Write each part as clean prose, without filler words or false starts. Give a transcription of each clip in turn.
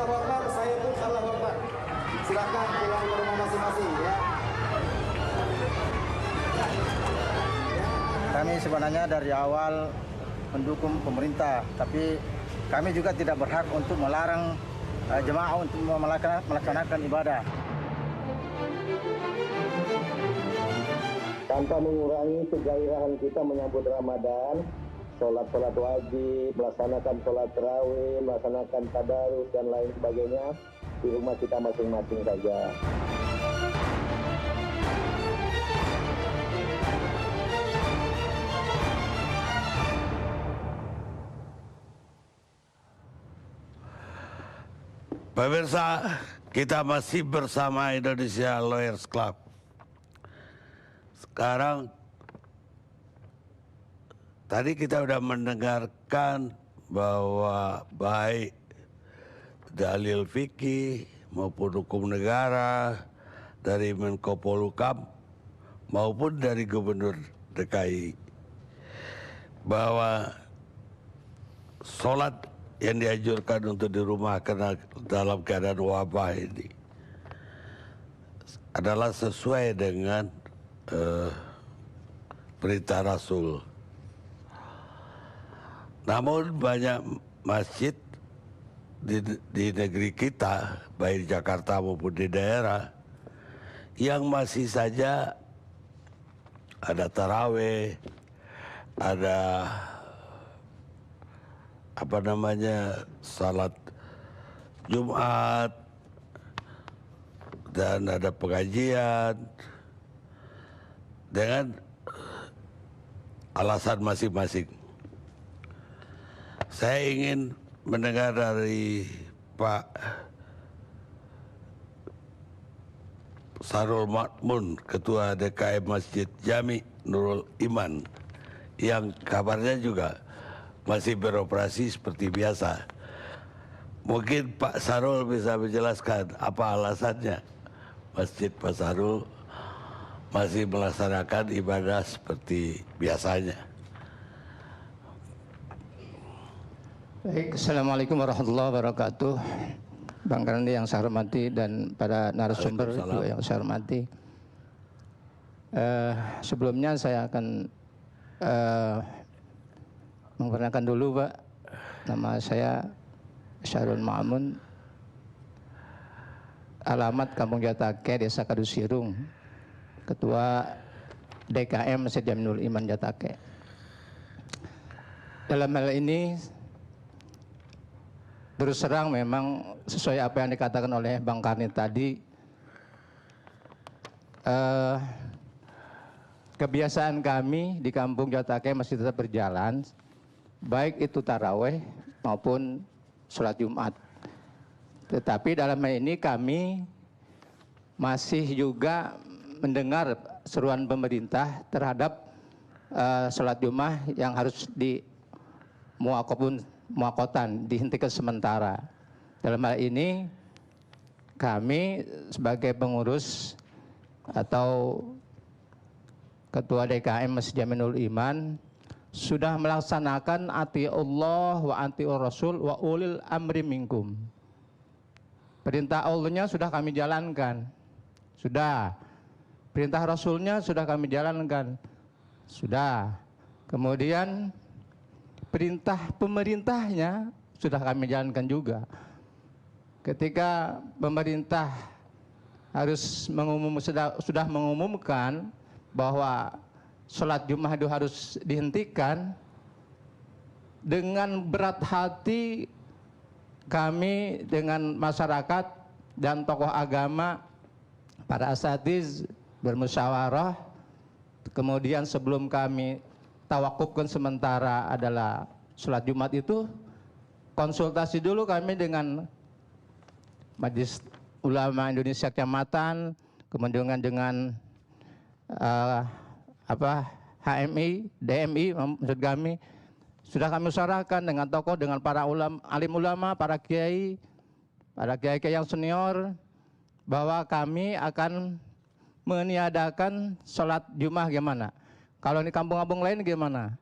Allahu Akbar, saya pun Allahu Akbar. Silakan pulang ke rumah masing-masing ya. Kami sebenarnya dari awal mendukung pemerintah, tapi kami juga tidak berhak untuk melarang jemaah untuk melaksanakan ibadah. Tanpa mengurangi kegairahan kita menyambut Ramadan, sholat wajib, melaksanakan sholat tarawih, melaksanakan tadarus dan lain sebagainya di rumah kita masing-masing saja. Pemirsa, kita masih bersama Indonesia Lawyers Club. Sekarang, tadi kita sudah mendengarkan bahwa baik dalil fikih maupun hukum negara dari Menko Polhukam maupun dari Gubernur DKI bahwa sholat yang dianjurkan untuk di rumah karena dalam keadaan wabah ini adalah sesuai dengan perintah Rasul. Namun banyak masjid di negeri kita, baik di Jakarta maupun di daerah, yang masih saja ada taraweh, ada salat Jumat, dan ada pengajian dengan alasan masing-masing. Saya ingin mendengar dari Pak Sarul Makmun, Ketua DKM Masjid Jami Nurul Iman, yang kabarnya juga masih beroperasi seperti biasa. Mungkin Pak Sarul bisa menjelaskan apa alasannya Masjid Pak Sarul masih melaksanakan ibadah seperti biasanya. Baik, Assalamualaikum warahmatullahi wabarakatuh. Bang Karandi yang saya hormati dan para narasumber juga yang saya hormati. Sebelumnya saya akan memperkenalkan dulu, Pak. Nama saya Syarul Ma'mun, alamat Kampung Jatake, Desa Kadusirung, Ketua DKM Masjid Jaminul Iman Jatake. Dalam hal ini terus terang memang sesuai apa yang dikatakan oleh Bang Karni tadi, kebiasaan kami di Kampung Jatake masih tetap berjalan, baik itu taraweh maupun sholat Jumat. Tetapi dalam hal ini kami masih juga mendengar seruan pemerintah terhadap sholat Jumat yang harus di muakotan, dihentikan sementara. Dalam hal ini kami sebagai pengurus atau Ketua DKM Masjid Jaminul Iman sudah melaksanakan ati Allah wa ati Rasul wa ulil amri minkum. Perintah Allahnya sudah kami jalankan, sudah. Perintah Rasulnya sudah kami jalankan, sudah. Kemudian perintah pemerintahnya sudah kami jalankan juga. Ketika pemerintah sudah mengumumkan bahwa sholat Jumat itu harus dihentikan, dengan berat hati kami dengan masyarakat dan tokoh agama, para asatiz bermusyawarah. Kemudian sebelum kami tawakufkan sementara adalah sholat Jumat itu, konsultasi dulu kami dengan Majelis Ulama Indonesia Kecamatan, kemudian dengan HMI, DMI, maksud kami sudah kami usahakan dengan tokoh, dengan para alim ulama, para kiai yang senior, bahwa kami akan meniadakan sholat Jumat. Gimana? Kalau di kampung-kampung lain gimana?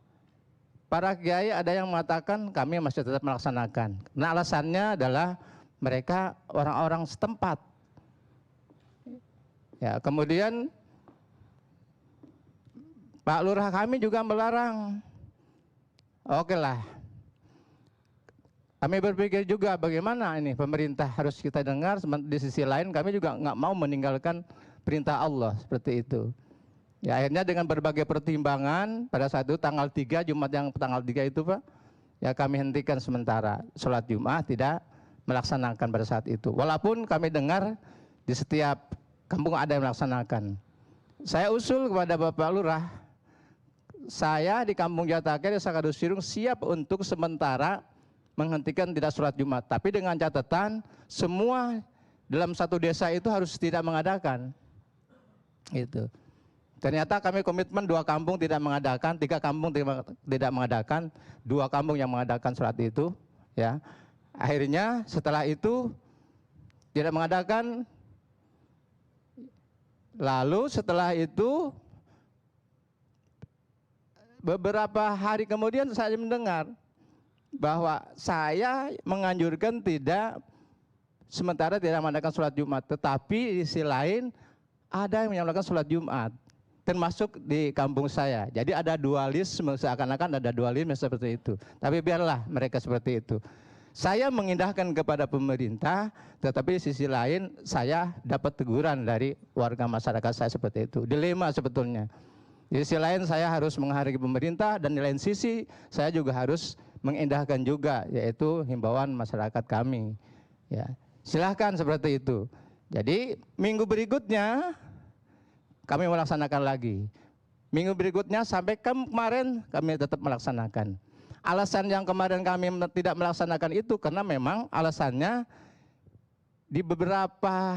Para kiai ada yang mengatakan kami masih tetap melaksanakan. Nah, alasannya adalah mereka orang-orang setempat. Ya, kemudian Pak Lurah kami juga melarang. Oke lah. Kami berpikir juga bagaimana ini pemerintah harus kita dengar, di sisi lain kami juga nggak mau meninggalkan perintah Allah seperti itu. Ya, akhirnya dengan berbagai pertimbangan pada saat itu tanggal 3, Jumat yang tanggal 3 itu Pak, ya kami hentikan sementara sholat Jumat, tidak melaksanakan pada saat itu. Walaupun kami dengar di setiap kampung ada yang melaksanakan. Saya usul kepada Bapak Lurah, saya di Kampung Jatake, Desa Kadusirung siap untuk sementara menghentikan tidak sholat Jumat. Tapi dengan catatan semua dalam satu desa itu harus tidak mengadakan. Itu. Ternyata kami komitmen 2 kampung tidak mengadakan, 3 kampung tidak mengadakan, 2 kampung yang mengadakan sholat itu. Ya. Akhirnya setelah itu tidak mengadakan. Lalu setelah itu beberapa hari kemudian saya mendengar bahwa saya menganjurkan tidak sementara tidak mengadakan sholat Jumat, tetapi di sisi lain ada yang melakukan sholat Jumat, termasuk di kampung saya. Jadi ada dualisme, seakan-akan ada dualisme seperti itu. Tapi biarlah mereka seperti itu. Saya mengindahkan kepada pemerintah, tetapi di sisi lain saya dapat teguran dari warga masyarakat saya seperti itu. Dilema sebetulnya. Di sisi lain saya harus menghargai pemerintah, dan di lain sisi saya juga harus mengindahkan juga, yaitu himbauan masyarakat kami. Ya, silahkan seperti itu. Jadi minggu berikutnya kami melaksanakan lagi. Minggu berikutnya sampai kemarin kami tetap melaksanakan. Alasan yang kemarin kami tidak melaksanakan itu karena memang alasannya di beberapa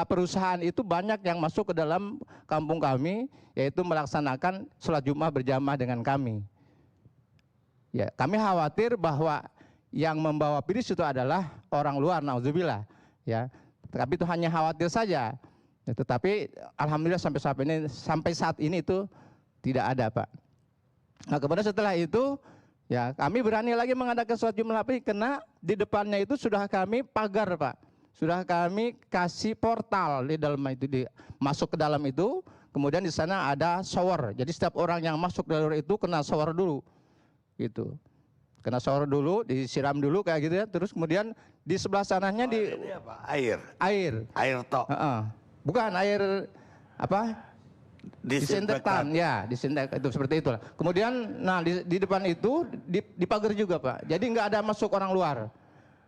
perusahaan itu banyak yang masuk ke dalam kampung kami, yaitu melaksanakan sholat Jumat berjamaah dengan kami. Ya, kami khawatir bahwa yang membawa virus itu adalah orang luar, naudzubillah. Ya, tapi itu hanya khawatir saja. Ya, tetapi alhamdulillah sampai saat ini itu tidak ada, Pak. Nah, kemudian setelah itu, ya kami berani lagi mengadakan sholat Jumat lagi, karena di depannya itu sudah kami pagar, Pak. Sudah kami kasih portal di dalam itu, masuk ke dalam itu, kemudian di sana ada shower. Jadi setiap orang yang masuk jalur itu kena shower dulu. Gitu. Kena shower dulu, disiram dulu kayak gitu ya. Terus kemudian di sebelah sananya di apa? Air. Air tok. Bukan air apa? Disinfektan, ya, disinfektan itu seperti itulah. Kemudian, nah di depan itu dipagar juga, Pak. Jadi nggak ada masuk orang luar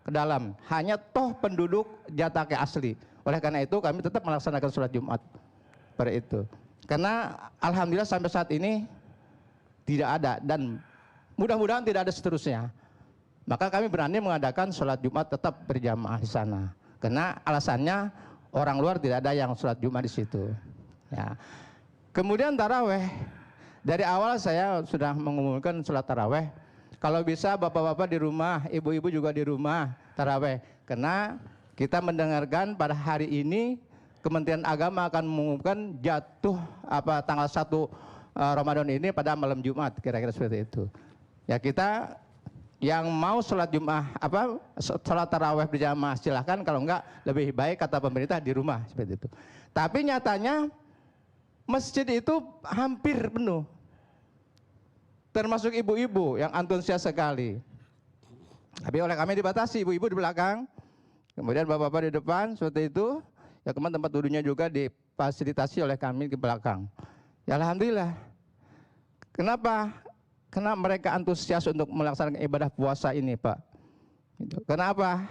ke dalam, hanya toh penduduk Jatake asli. Oleh karena itu kami tetap melaksanakan sholat Jumat pada itu. Karena alhamdulillah sampai saat ini tidak ada, dan mudah-mudahan tidak ada seterusnya. Maka kami berani mengadakan sholat Jumat tetap berjamaah di sana. Karena alasannya orang luar tidak ada yang sholat Jumat di situ. Ya. Kemudian taraweh, dari awal saya sudah mengumumkan sholat taraweh. Kalau bisa bapak-bapak di rumah, ibu-ibu juga di rumah taraweh. Karena kita mendengarkan pada hari ini Kementerian Agama akan mengumumkan jatuh tanggal 1 Ramadan ini pada malam Jumat, kira-kira seperti itu. Ya, kita yang mau sholat Jumat sholat taraweh berjamaah silahkan, kalau enggak lebih baik kata pemerintah di rumah seperti itu. Tapi nyatanya masjid itu hampir penuh, termasuk ibu-ibu yang antusias sekali. Tapi oleh kami dibatasi, ibu-ibu di belakang, kemudian bapak-bapak di depan seperti itu. Ya, kemudian tempat duduknya juga difasilitasi oleh kami di belakang. Ya alhamdulillah. Kenapa? Karena mereka antusias untuk melaksanakan ibadah puasa ini, Pak. Kenapa?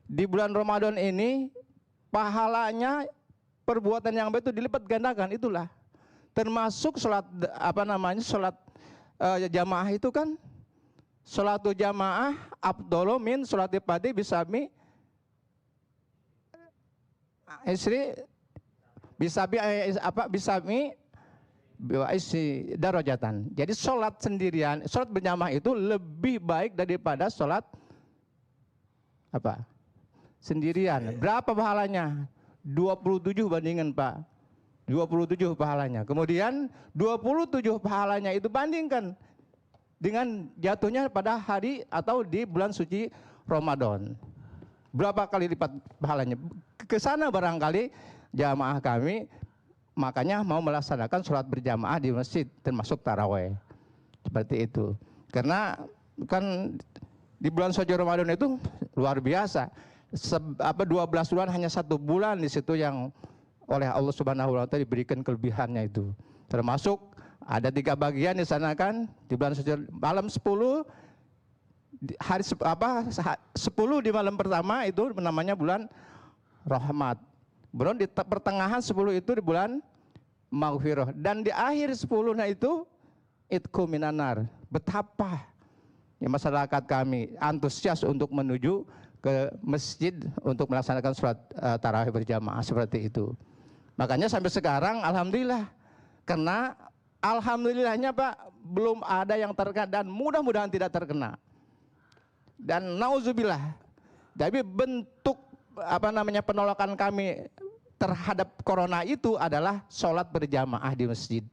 Di bulan Ramadan ini pahalanya, perbuatan yang baik itu dilipat gandakan, itulah. Termasuk sholat sholat jamaah itu kan, sholatu jamaah afdhalu min sholati fardhi bisami bisami darajatan. Jadi sholat sendirian, sholat berjamaah itu lebih baik daripada sholat sendirian. Berapa pahalanya? 27 bandingan, Pak. 27 pahalanya. Kemudian 27 pahalanya itu bandingkan dengan jatuhnya pada hari atau di bulan suci Ramadan. berapa kali lipat pahalanya. Ke sana barangkali jamaah kami makanya mau melaksanakan sholat berjamaah di masjid termasuk taraweh. Seperti itu. Karena kan di bulan suci Ramadan itu luar biasa. 12 bulan hanya 1 bulan di situ yang oleh Allah Subhanahu wa taala diberikan kelebihannya itu. Termasuk ada 3 bagian di sana kan, di bulan suci malam 10 hari 10 di malam pertama itu namanya bulan rahmat. Belum di pertengahan 10 itu di bulan maghfirah, dan di akhir 10-nya itu itqu minanar. Betapa ya masyarakat kami antusias untuk menuju ke masjid untuk melaksanakan sholat tarawih berjamaah seperti itu. Makanya sampai sekarang alhamdulillah, karena alhamdulillahnya Pak belum ada yang terkena dan mudah-mudahan tidak terkena. Dan nauzubillah. Jadi bentuk penolakan kami terhadap corona itu adalah sholat berjamaah di masjid.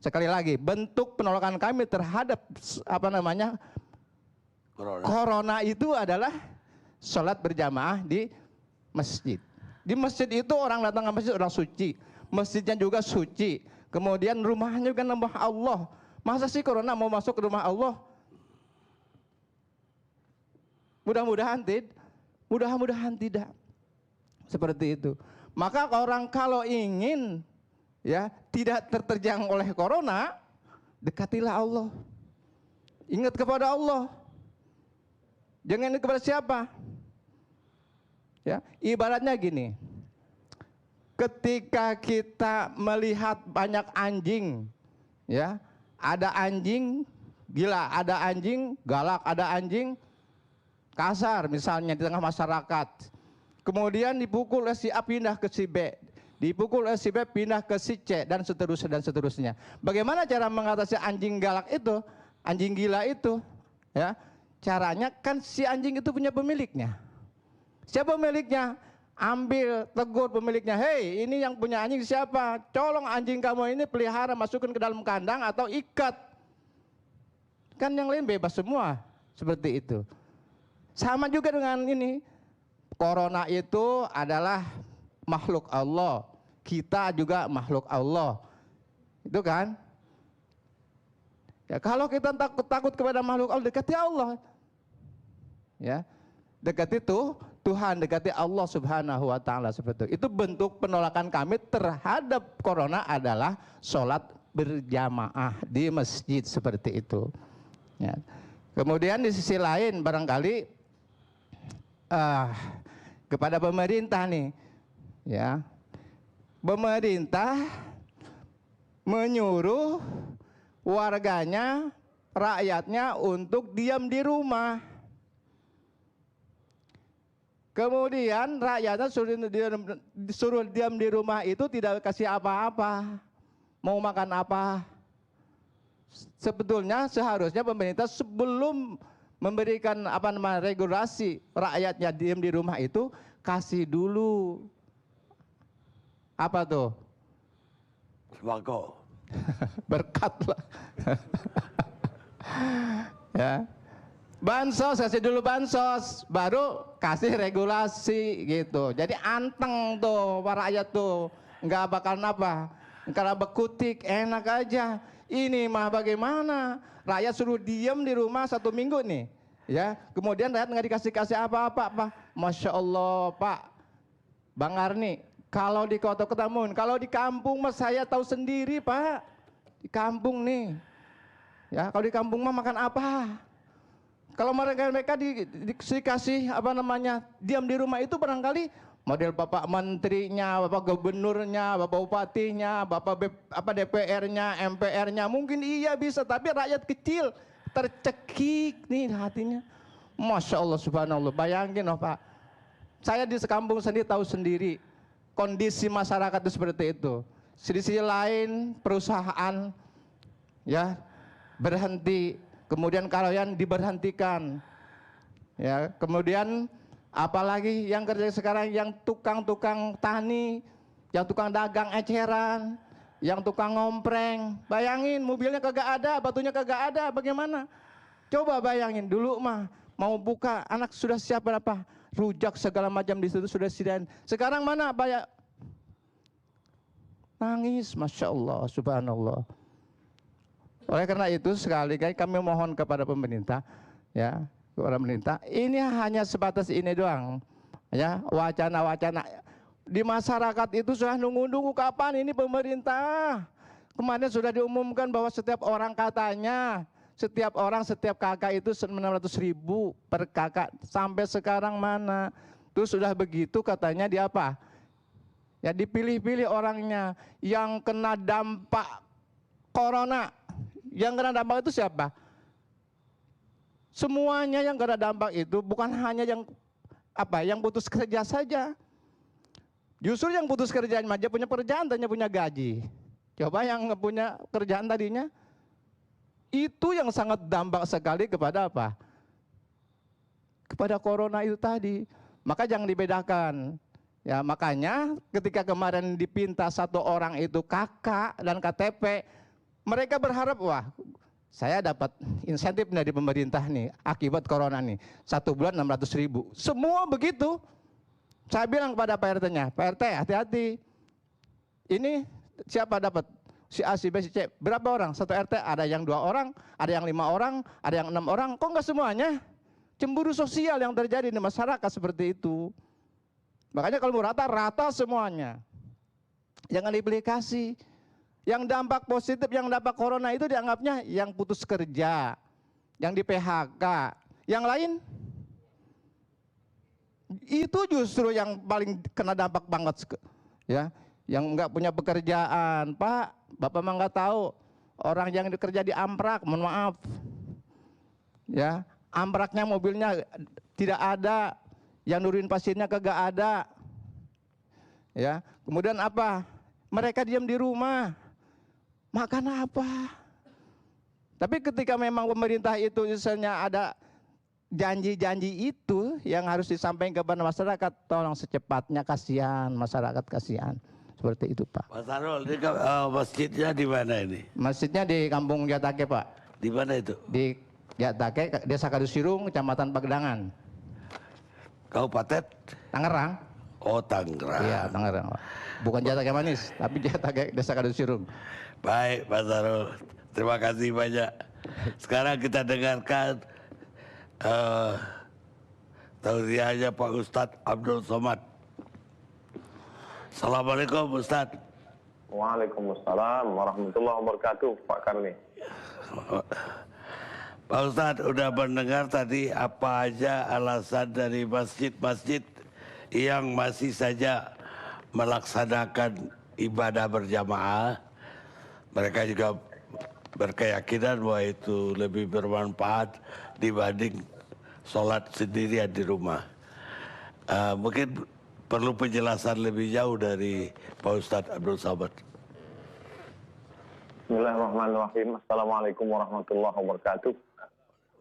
Sekali lagi, bentuk penolakan kami terhadap corona itu adalah sholat berjamaah di masjid. Di masjid itu orang datang ke masjid orang suci, masjidnya juga suci, kemudian rumahnya juga rumah Allah. Masa sih corona mau masuk ke rumah Allah? Mudah-mudahan tidak. Seperti itu. Maka orang kalau ingin ya tidak terterjang oleh corona, dekatilah Allah. Ingat kepada Allah. Jangan ingat kepada siapa? Ya, ibaratnya gini. Ketika kita melihat banyak anjing, ya, ada anjing gila, ada anjing galak, ada anjing kasar misalnya di tengah masyarakat. Kemudian dipukul oleh si A pindah ke si B, dipukul oleh si B pindah ke si C, dan seterusnya dan seterusnya. Bagaimana cara mengatasi anjing galak itu, anjing gila itu? Ya, caranya kan si anjing itu punya pemiliknya. Siapa pemiliknya? Ambil, tegur pemiliknya. Hei, ini yang punya anjing siapa? Colong anjing kamu ini pelihara, masukkan ke dalam kandang atau ikat. Kan yang lain bebas semua. Seperti itu. Sama juga dengan ini. Corona itu adalah makhluk Allah. Kita juga makhluk Allah. Itu kan? Ya, kalau kita takut kepada makhluk Allah, dekati Allah. Ya. Dekati Tuhan, dekati Allah Subhanahu wa taala seperti itu. Itu bentuk penolakan kami terhadap corona adalah sholat berjamaah di masjid seperti itu. Ya. Kemudian di sisi lain barangkali kepada pemerintah nih, ya, pemerintah menyuruh warganya, rakyatnya untuk diam di rumah. Kemudian rakyatnya suruh diam di rumah itu tidak kasih apa-apa. Mau makan apa? Sebetulnya seharusnya pemerintah sebelum memberikan regulasi rakyatnya diam di rumah itu kasih dulu apa tuh? Sembako. Berkat lah. Ya. Bansos, kasih dulu bansos, baru kasih regulasi gitu. Jadi anteng tuh para rakyat tuh, nggak bakal apa. Kalau bekutik enak aja. Ini mah bagaimana? Rakyat suruh diem di rumah 1 minggu nih, ya. Kemudian rakyat nggak dikasih apa-apa, Pak. Masya Allah, Pak. Bang Arni, kalau di kota Ketamun, kalau di kampung mah saya tahu sendiri, Pak. Di kampung nih, ya. Kalau di kampung mah makan apa? Kalau mereka dikasih diam di rumah itu barangkali model Bapak Menterinya, Bapak Gubernurnya, Bapak Bupatinya, Bapak DPR-nya, MPR-nya mungkin iya bisa, tapi rakyat kecil tercekik nih hatinya. Masya Allah subhanallah, bayangin Pak. Saya di sekampung sendiri tahu sendiri kondisi masyarakat itu seperti itu. Di sisi lain perusahaan ya berhenti. Kemudian karyawan diberhentikan, ya. Kemudian apalagi yang kerja sekarang yang tukang tani, yang tukang dagang eceran, yang tukang ngompreng. Bayangin mobilnya kagak ada, batunya kagak ada, bagaimana? Coba bayangin dulu mah mau buka, anak sudah siap berapa? rujak segala macam di situ sudah disediakan. Sekarang mana Pak ya? Nangis, Masya Allah, Subhanallah. Oleh karena itu sekali lagi kami mohon kepada pemerintah, ya, kepada pemerintah, ini hanya sebatas ini doang, ya, wacana-wacana. Di masyarakat itu sudah nunggu-nunggu kapan ini pemerintah. Kemarin sudah diumumkan bahwa setiap orang katanya, setiap orang, setiap kakak itu 600.000 per kakak. Sampai sekarang mana? Terus sudah begitu katanya di apa? Ya dipilih-pilih orangnya yang kena dampak corona. Yang kena dampak itu siapa? Semuanya yang kena dampak itu bukan hanya yang apa? Yang putus kerja saja. Justru yang putus kerjaan aja punya pekerjaan, tanya punya gaji. Coba yang nggak punya kerjaan tadinya, itu yang sangat dampak sekali kepada apa? Kepada corona itu tadi. Maka jangan dibedakan. Ya makanya ketika kemarin dipinta satu orang itu kakak dan KTP, mereka berharap wah saya dapat insentif dari pemerintah nih akibat corona nih 1 bulan 600.000. Semua begitu. Saya bilang kepada Pak RT-nya, Pak RT hati-hati. Ini siapa dapat? Si A, si B, si C. Berapa orang? Satu RT ada yang 2 orang, ada yang 5 orang, ada yang 6 orang. Kok nggak semuanya? Cemburu sosial yang terjadi di masyarakat seperti itu. Makanya kalau mau rata-rata semuanya. Jangan dibeli kasih. Yang dampak positif, yang dampak corona itu dianggapnya yang putus kerja, yang di PHK. Yang lain, itu justru yang paling kena dampak banget. Ya, yang nggak punya pekerjaan. Pak, Bapak mah nggak tahu. Orang yang kerja di Amprak, mohon maaf. Ya, Ampraknya mobilnya tidak ada. Yang nurunin pasiennya kagak ada. Ya, kemudian apa? Mereka diam di rumah. Makan apa? Tapi ketika memang pemerintah itu misalnya ada janji-janji itu yang harus disampaikan kepada masyarakat, tolong secepatnya, kasihan masyarakat, kasihan. Seperti itu Pak. Pak Sarul, ini masjidnya di mana ini? Masjidnya di Kampung Jatake Pak. Di mana itu? Di Jatake, Desa Kadusirung, Kecamatan Pagedangan. Kabupaten? Tangerang. Oh Tangerang. Iya Tangerang Pak. Bukan Jatake Manis, tapi Jatake Desa Kadusirung. Baik Pak Sarul, terima kasih banyak. Sekarang kita dengarkan tausiahnya Pak Ustadz Abdul Somad. Assalamualaikum Ustadz. Waalaikumsalam warahmatullahi wabarakatuh, Pak Karni. Pak Ustadz udah mendengar tadi apa aja alasan dari masjid-masjid yang masih saja melaksanakan ibadah berjamaah. Mereka juga berkeyakinan bahwa itu lebih bermanfaat dibanding sholat sendirian di rumah. Mungkin perlu penjelasan lebih jauh dari Pak Ustadz Abdul Somad. Bismillahirrahmanirrahim. Assalamualaikum warahmatullahi wabarakatuh.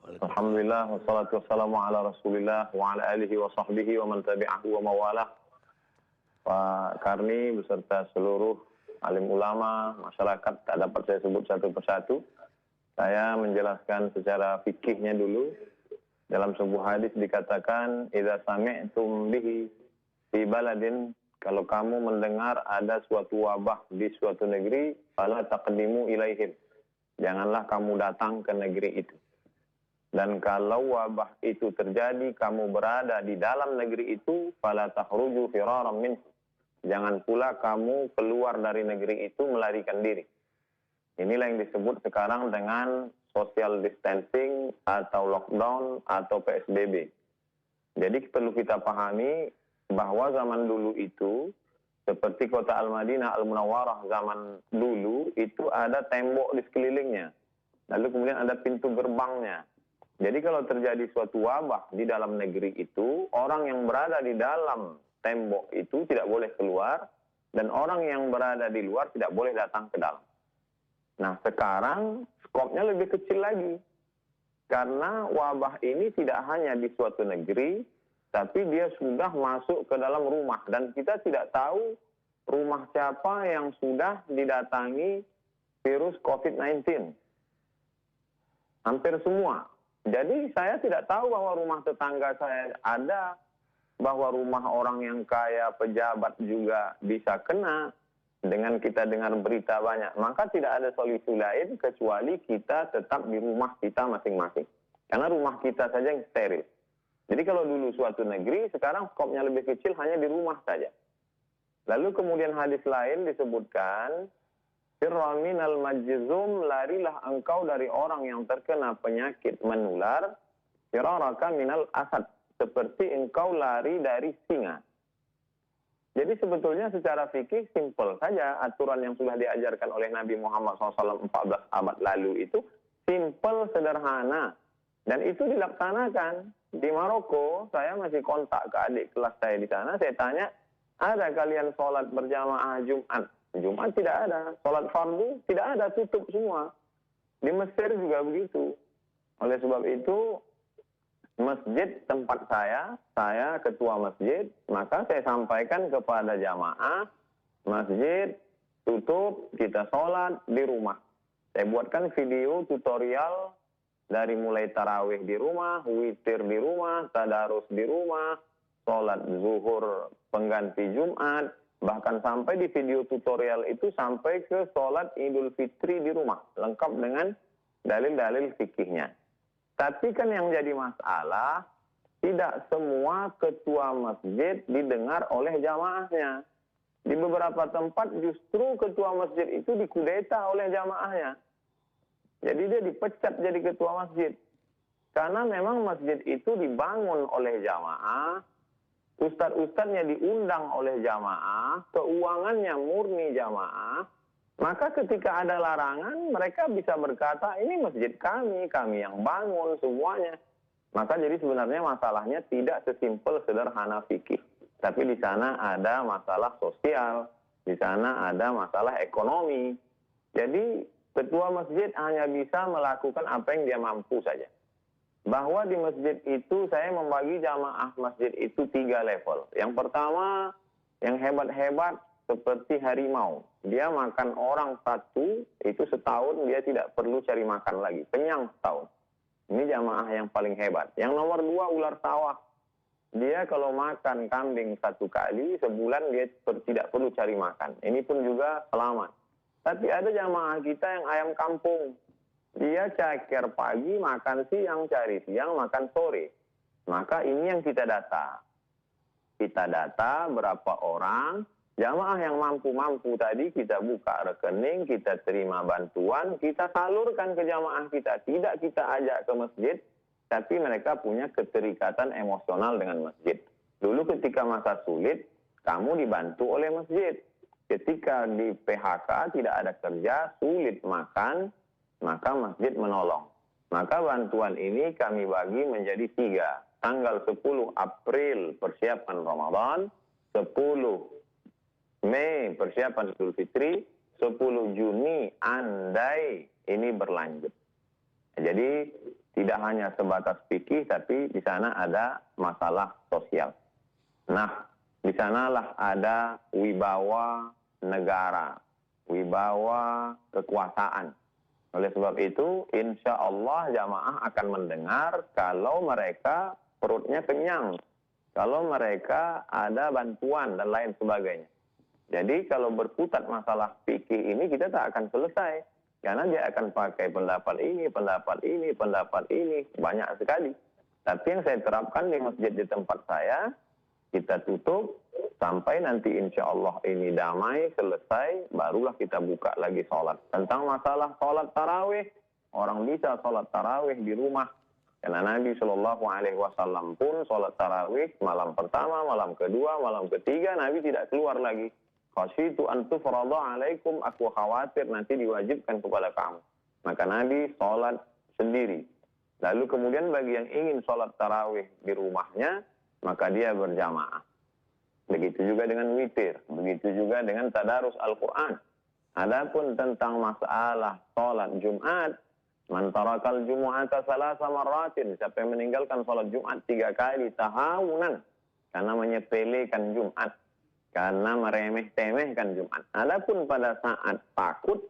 Alhamdulillah wassalatu wassalamu ala Rasulillah wa ala alihi wa sahbihi wa man tabi'ahu wa mawalah. Pak Karni beserta seluruh alim ulama, masyarakat, tak dapat saya sebut satu persatu. Saya menjelaskan secara fikihnya dulu. Dalam sebuah hadis dikatakan, idza sami'tum bihi fi baladin, kalau kamu mendengar ada suatu wabah di suatu negeri, fala taqdimu ilaihim. Janganlah kamu datang ke negeri itu. Dan kalau wabah itu terjadi, kamu berada di dalam negeri itu, fala takhruju firaran minhu. Jangan pula kamu keluar dari negeri itu melarikan diri. Inilah yang disebut sekarang dengan social distancing atau lockdown atau PSBB. Jadi perlu kita pahami bahwa zaman dulu itu, seperti kota Al-Madinah, Al-Munawwarah zaman dulu, itu ada tembok di sekelilingnya. Lalu kemudian ada pintu gerbangnya. Jadi kalau terjadi suatu wabah di dalam negeri itu, orang yang berada di dalam tembok itu tidak boleh keluar, dan orang yang berada di luar tidak boleh datang ke dalam. Nah sekarang skopnya lebih kecil lagi. Karena wabah ini tidak hanya di suatu negeri, tapi dia sudah masuk ke dalam rumah. Dan kita tidak tahu rumah siapa yang sudah didatangi virus COVID-19. Hampir semua. Jadi saya tidak tahu bahwa rumah tetangga saya ada bahwa rumah orang yang kaya, pejabat juga bisa kena dengan kita dengar berita banyak. Maka tidak ada solusi lain kecuali kita tetap di rumah kita masing-masing. Karena rumah kita saja yang steril. Jadi kalau dulu suatu negeri, sekarang skopnya lebih kecil hanya di rumah saja. Lalu kemudian hadis lain disebutkan, firra minal majzum, larilah engkau dari orang yang terkena penyakit menular, firaraka minal asad, seperti engkau lari dari singa. Jadi sebetulnya secara fikih simpel saja aturan yang sudah diajarkan oleh Nabi Muhammad SAW 14 abad lalu itu simpel, sederhana. Dan itu dilaksanakan. Di Maroko, saya masih kontak ke adik kelas saya di sana, saya tanya, ada kalian sholat berjamaah Jumat? Jumat tidak ada. Sholat fardu tidak ada, tutup semua. Di Mesir juga begitu. Oleh sebab itu, masjid tempat saya ketua masjid, maka saya sampaikan kepada jamaah, masjid tutup, kita sholat di rumah. Saya buatkan video tutorial dari mulai tarawih di rumah, witir di rumah, tadarus di rumah, sholat zuhur pengganti Jumat, bahkan sampai di video tutorial itu sampai ke sholat Idul Fitri di rumah, lengkap dengan dalil-dalil fikihnya. Tapi kan yang jadi masalah, tidak semua ketua masjid didengar oleh jamaahnya. Di beberapa tempat justru ketua masjid itu dikudeta oleh jamaahnya. Jadi dia dipecat jadi ketua masjid. Karena memang masjid itu dibangun oleh jamaah, ustadz-ustadznya diundang oleh jamaah, keuangannya murni jamaah, maka ketika ada larangan, mereka bisa berkata, ini masjid kami yang bangun semuanya. Maka jadi sebenarnya masalahnya tidak sesimpel sederhana fikih. Tapi di sana ada masalah sosial, di sana ada masalah ekonomi. Jadi ketua masjid hanya bisa melakukan apa yang dia mampu saja. Bahwa di masjid itu saya membagi jamaah masjid itu 3 level. Yang pertama, yang hebat-hebat seperti harimau. Dia makan orang satu, itu setahun dia tidak perlu cari makan lagi. Kenyang setahun. Ini jamaah yang paling hebat. Yang nomor 2, ular sawah. Dia kalau makan kambing 1 kali, sebulan dia tidak perlu cari makan. Ini pun juga selamat. Tapi ada jamaah kita yang ayam kampung. Dia caker pagi, makan siang, cari siang, makan sore. Maka ini yang kita data. Kita data berapa orang, jamaah yang mampu-mampu tadi kita buka rekening, kita terima bantuan, kita salurkan ke jamaah kita. Tidak kita ajak ke masjid, tapi mereka punya keterikatan emosional dengan masjid. Dulu ketika masa sulit, kamu dibantu oleh masjid. Ketika di PHK tidak ada kerja, sulit makan, maka masjid menolong. Maka bantuan ini kami bagi menjadi 3. Tanggal 10 April persiapan Ramadan, 10 Mei persiapan Idul Fitri, 10 Juni andai ini berlanjut. Jadi tidak hanya sebatas fikih, tapi di sana ada masalah sosial. Nah, di sanalah ada wibawa negara, wibawa kekuasaan. Oleh sebab itu, insya Allah jamaah akan mendengar kalau mereka perutnya kenyang, kalau mereka ada bantuan dan lain sebagainya. Jadi kalau berkutat masalah fikih ini kita tak akan selesai. Karena dia akan pakai pendapat ini, banyak sekali. Tapi yang saya terapkan di masjid di tempat saya, kita tutup sampai nanti insya Allah ini damai, selesai, barulah kita buka lagi sholat. Tentang masalah sholat tarawih, orang bisa sholat tarawih di rumah. Karena Nabi SAW pun sholat tarawih malam pertama, malam kedua, malam ketiga, Nabi tidak keluar lagi. Khasyitu an tufrada alaikum, aku khawatir nanti diwajibkan kepada kamu. Maka Nabi sholat sendiri. Lalu kemudian bagi yang ingin sholat tarawih di rumahnya, maka dia berjamaah. Begitu juga dengan witir, begitu juga dengan tadarus Al-Quran. Adapun tentang masalah sholat Jumat, man tarakal jumu'ata salasa marratin, siapa yang meninggalkan sholat Jumat 3 kali tahawunan, karena menyepelekan Jumat, karena meremeh-temehkan Jumat. Adapun pada saat takut,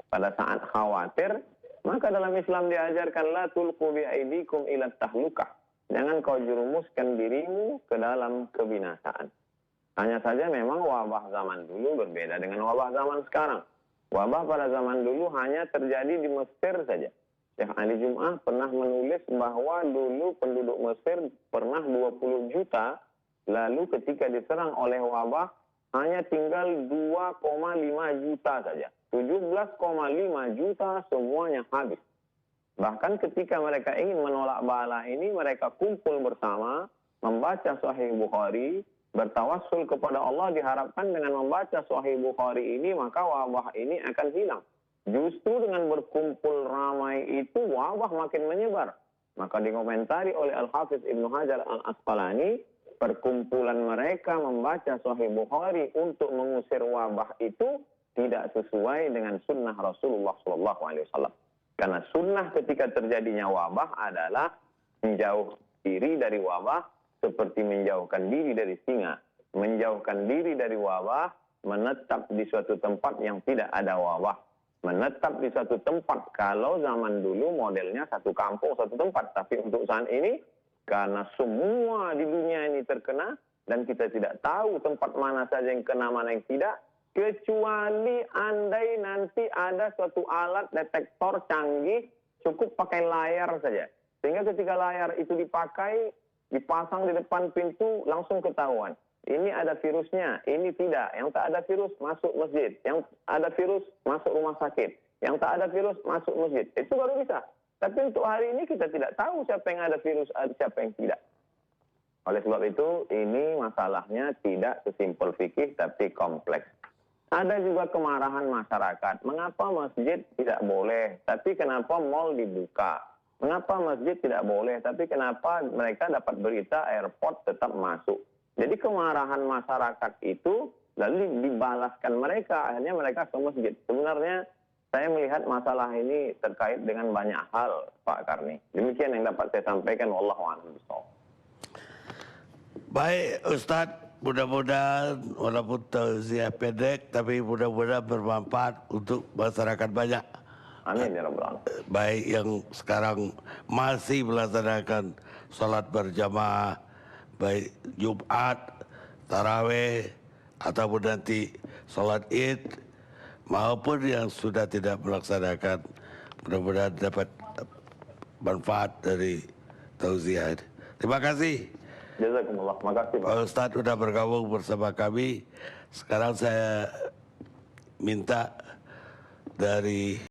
pada saat khawatir, maka dalam Islam diajarkan la tulqu bi'aidikum ila tahlukah. jangan kau jerumuskan dirimu ke dalam kebinasaan. Hanya saja memang wabah zaman dulu berbeda dengan wabah zaman sekarang. Wabah pada zaman dulu hanya terjadi di Mesir saja. Syekh Ali Jum'ah pernah menulis bahwa dulu penduduk Mesir pernah 20 juta, lalu ketika diserang oleh wabah hanya tinggal 2,5 juta saja. 17,5 juta semuanya habis. Bahkan ketika mereka ingin menolak bala ini, mereka kumpul bersama, membaca Sahih Bukhari, bertawassul kepada Allah, diharapkan dengan membaca Sahih Bukhari ini, maka wabah ini akan hilang. Justru dengan berkumpul ramai itu, wabah makin menyebar. Maka dikomentari oleh Al-Hafiz Ibnu Hajar Al-Asqalani, perkumpulan mereka membaca Sahih Bukhari untuk mengusir wabah itu tidak sesuai dengan sunnah Rasulullah SAW. Karena sunnah ketika terjadinya wabah adalah menjauh diri dari wabah seperti menjauhkan diri dari singa. Menjauhkan diri dari wabah, menetap di suatu tempat yang tidak ada wabah. Menetap di suatu tempat, kalau zaman dulu modelnya satu kampung, satu tempat. Tapi untuk saat ini, karena semua di dunia ini terkena, dan kita tidak tahu tempat mana saja yang kena, mana yang tidak, kecuali andai nanti ada suatu alat detektor canggih, cukup pakai layar saja. Sehingga ketika layar itu dipakai, dipasang di depan pintu, langsung ketahuan. Ini ada virusnya, ini tidak. Yang tak ada virus, masuk masjid. Yang ada virus, masuk rumah sakit. Yang tak ada virus, masuk masjid. Itu baru bisa. Tapi untuk hari ini kita tidak tahu siapa yang ada virus, siapa yang tidak. Oleh sebab itu, ini masalahnya tidak sesimpel fikih, tapi kompleks. Ada juga kemarahan masyarakat. Mengapa masjid tidak boleh, tapi kenapa mal dibuka? Mengapa masjid tidak boleh, tapi kenapa mereka dapat berita airport tetap masuk? Jadi kemarahan masyarakat itu lalu dibalaskan mereka, akhirnya mereka ke masjid. Sebenarnya saya melihat masalah ini terkait dengan banyak hal, Pak Karni. Demikian yang dapat saya sampaikan. Wallahu a'lam bishawab. Baik Ustadz, mudah-mudahan walaupun tausiah pendek, tapi mudah-mudahan bermanfaat untuk masyarakat banyak. Amin ya rabbal alamin. Baik yang sekarang masih melaksanakan sholat berjamaah, baik Jumat, Tarawih, ataupun nanti sholat Id, maupun yang sudah tidak melaksanakan, mudah-mudahan dapat manfaat dari tausiah. Terima kasih. Jazakumullah. Makasih Pak. Pak Ustadz sudah bergabung bersama kami. Sekarang saya minta dari